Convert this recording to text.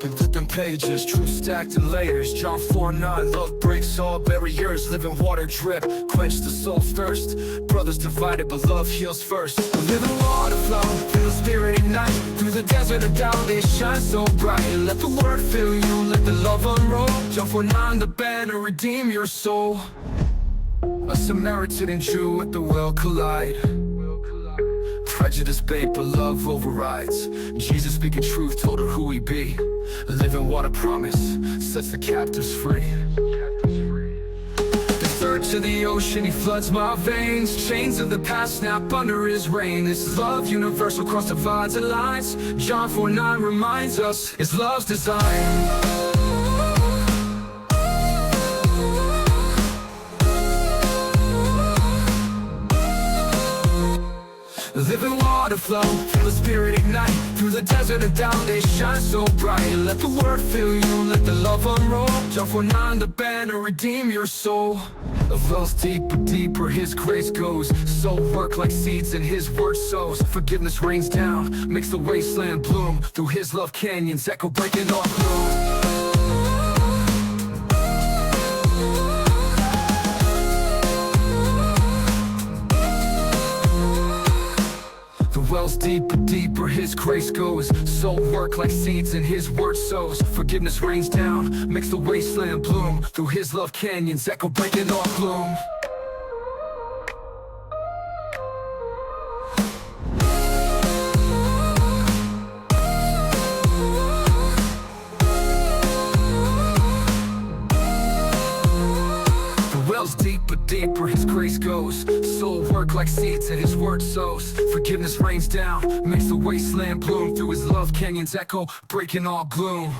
flipping pages, truth stacked in layers. John 4:9, love breaks all barriers. Living water drip, quench the soul's thirst. Brothers divided, but love heals first. Living water flow, feel the spirit ignite. Through the desert of doubt, they shine so bright. Let the word fill you, let the love unroll. John 4:9, the banner, redeem your soul. A Samaritan and Jew at the well collide. Prejudice bait, but love overrides. Jesus speaking truth, told her who he be. Living water promise, sets the captives free. The third to the ocean, he floods my veins. Chains of the past snap under his reign. This is love universal, cross divides and lines. John 4:9 reminds us, it's love's design. Living water flow, feel the spirit ignite. Through the desert of doubt, they shine so bright. Let the word fill you, let the love unroll. John 4:9, the banner, redeem your soul. The well's deeper, deeper, his grace goes. Soul work like seeds and his word sows. Forgiveness rains down, makes the wasteland bloom. Through his love canyons echo breaking all through. Wells deeper, deeper, his grace goes. Soul work like seeds and his word sows. Forgiveness rains down, makes the wasteland bloom. Through his love canyons echo breaking all gloom. Deeper, deeper, his grace goes. Soul work like seeds and his word sows. Forgiveness rains down, makes the wasteland bloom. Through his love canyons echo, breaking all gloom.